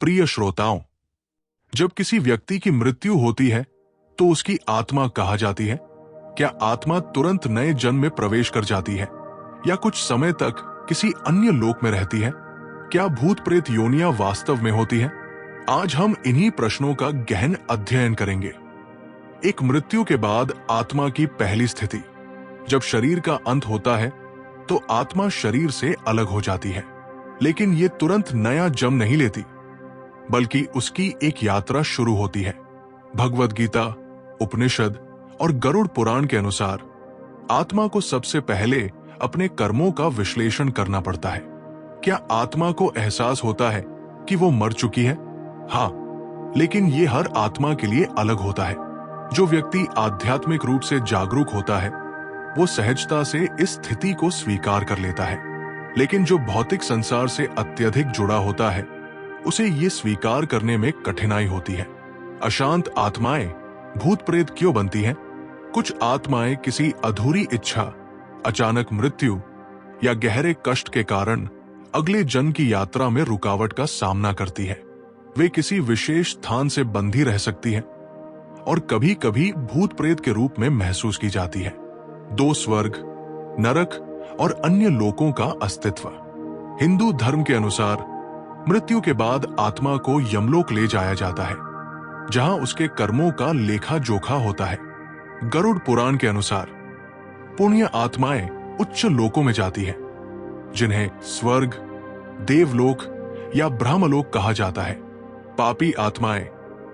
प्रिय श्रोताओं, जब किसी व्यक्ति की मृत्यु होती है तो उसकी आत्मा कहा जाती है। क्या आत्मा तुरंत नए जन्म में प्रवेश कर जाती है या कुछ समय तक किसी अन्य लोक में रहती है? क्या भूत प्रेत योनियां वास्तव में होती हैं? आज हम इन्हीं प्रश्नों का गहन अध्ययन करेंगे। एक मृत्यु के बाद आत्मा की पहली स्थिति। जब शरीर का अंत होता है तो आत्मा शरीर से अलग हो जाती है, लेकिन ये तुरंत नया जन्म नहीं लेती, बल्कि उसकी एक यात्रा शुरू होती है। भगवद गीता, उपनिषद और गरुड़ पुराण के अनुसार आत्मा को सबसे पहले अपने कर्मों का विश्लेषण करना पड़ता है। क्या आत्मा को एहसास होता है कि वो मर चुकी है? हाँ, लेकिन ये हर आत्मा के लिए अलग होता है। जो व्यक्ति आध्यात्मिक रूप से जागरूक होता है वो सहजता से इस स्थिति को स्वीकार कर लेता है, लेकिन जो भौतिक संसार से अत्यधिक जुड़ा होता है उसे ये स्वीकार करने में कठिनाई होती है। अशांत आत्माएं भूत प्रेत क्यों बनती हैं? कुछ आत्माएं किसी अधूरी इच्छा, अचानक मृत्यु या गहरे कष्ट के कारण अगले जन्म की यात्रा में रुकावट का सामना करती है। वे किसी विशेष स्थान से बंधी रह सकती हैं और कभी कभी भूत प्रेत के रूप में महसूस की जाती है। दो स्वर्ग, नरक और अन्य लोकों का अस्तित्व। हिंदू धर्म के अनुसार मृत्यु के बाद आत्मा को यमलोक ले जाया जाता है, जहां उसके कर्मों का लेखा जोखा होता है। गरुड़ पुराण के अनुसार पुण्य आत्माएं उच्च लोकों में जाती हैं, जिन्हें स्वर्ग, देवलोक या ब्रह्मलोक कहा जाता है। पापी आत्माएं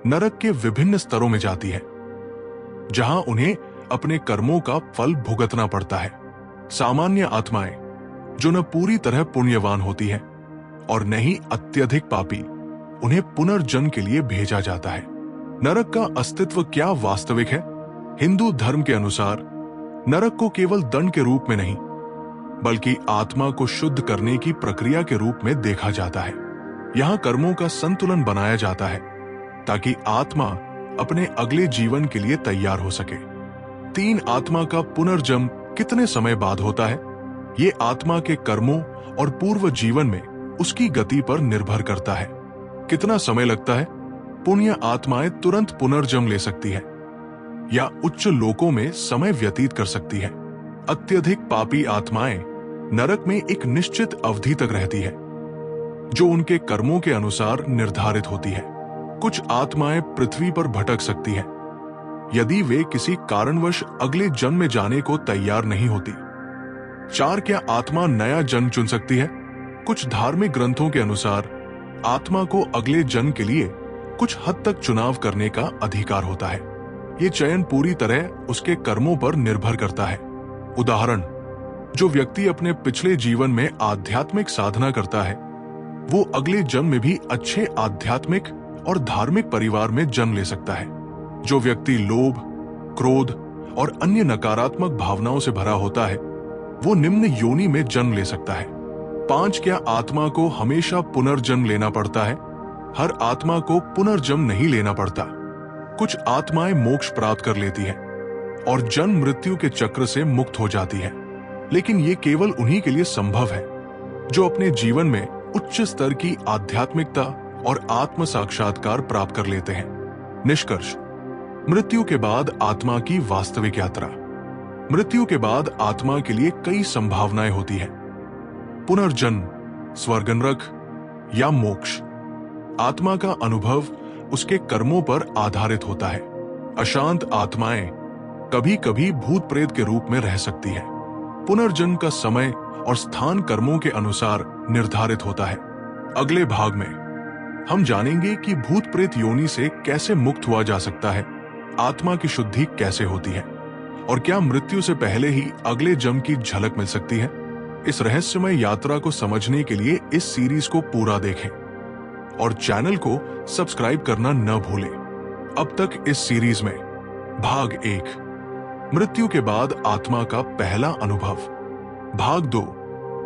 नरक के विभिन्न स्तरों में जाती हैं, जहां उन्हें अपने कर्मों का फल भुगतना पड़ता है। सामान्य आत्माएं, जो न पूरी तरह पुण्यवान होती हैं और न ही अत्यधिक पापी, उन्हें पुनर्जन्म के लिए भेजा जाता है। नरक का अस्तित्व क्या वास्तविक है? हिंदू धर्म के अनुसार नरक को केवल दंड के रूप में नहीं, बल्कि आत्मा को शुद्ध करने की प्रक्रिया के रूप में देखा जाता है। यहां कर्मों का संतुलन बनाया जाता है ताकि आत्मा अपने अगले जीवन के लिए तैयार हो सके। 3 आत्मा का पुनर्जन्म कितने समय बाद होता है? ये आत्मा के कर्मों और पूर्व जीवन में उसकी गति पर निर्भर करता है। कितना समय लगता है? पुण्य आत्माएं तुरंत पुनर्जन्म ले सकती है या उच्च लोकों में समय व्यतीत कर सकती है। अत्यधिक पापी आत्माएं नरक में एक निश्चित अवधि तक रहती है, जो उनके कर्मों के अनुसार निर्धारित होती है। कुछ आत्माएं पृथ्वी पर भटक सकती हैं यदि वे किसी कारणवश अगले जन्म में जाने को तैयार नहीं होती। 4, क्या आत्मा नया जन्म चुन सकती है? कुछ धार्मिक ग्रंथों के अनुसार आत्मा को अगले जन्म के लिए कुछ हद तक चुनाव करने का अधिकार होता है। ये चयन पूरी तरह उसके कर्मों पर निर्भर करता है। उदाहरण, जो व्यक्ति अपने पिछले जीवन में आध्यात्मिक साधना करता है वो अगले जन्म में भी अच्छे आध्यात्मिक और धार्मिक परिवार में जन्म ले सकता है। जो व्यक्ति लोभ, क्रोध और अन्य नकारात्मक भावनाओं से भरा होता है वो निम्न योनि में जन्म ले सकता है। 5, क्या आत्मा को हमेशा पुनर्जन्म लेना पड़ता है? हर आत्मा को पुनर्जन्म नहीं लेना पड़ता। कुछ आत्माएं मोक्ष प्राप्त कर लेती हैं और जन्म मृत्यु के चक्र से मुक्त हो जाती है, लेकिन ये केवल उन्हीं के लिए संभव है जो अपने जीवन में उच्च स्तर की आध्यात्मिकता और आत्म साक्षात्कार प्राप्त कर लेते हैं। निष्कर्ष, मृत्यु के बाद आत्मा की वास्तविक यात्रा। मृत्यु के बाद आत्मा के लिए कई संभावनाएं होती हैं। पुनर्जन्म, स्वर्ग, नरक या मोक्ष। आत्मा का अनुभव उसके कर्मों पर आधारित होता है। अशांत आत्माएं कभी कभी भूत प्रेत के रूप में रह सकती हैं। पुनर्जन्म का समय और स्थान कर्मों के अनुसार निर्धारित होता है। अगले भाग में हम जानेंगे कि भूत प्रेत योनि से कैसे मुक्त हुआ जा सकता है, आत्मा की शुद्धि कैसे होती है और क्या मृत्यु से पहले ही अगले जन्म की झलक मिल सकती है। इस रहस्यमय यात्रा को समझने के लिए इस सीरीज को पूरा देखें और चैनल को सब्सक्राइब करना न भूलें। अब तक इस सीरीज में भाग 1, मृत्यु के बाद आत्मा का पहला अनुभव, भाग 2,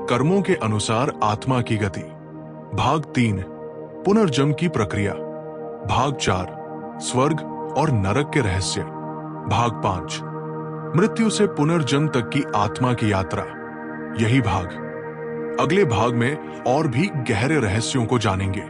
कर्मों के अनुसार आत्मा की गति, भाग 3, पुनर्जन्म की प्रक्रिया, भाग 4, स्वर्ग और नरक के रहस्य, भाग 5, मृत्यु से पुनर्जन्म तक की आत्मा की यात्रा। यही भाग अगले भाग में और भी गहरे रहस्यों को जानेंगे।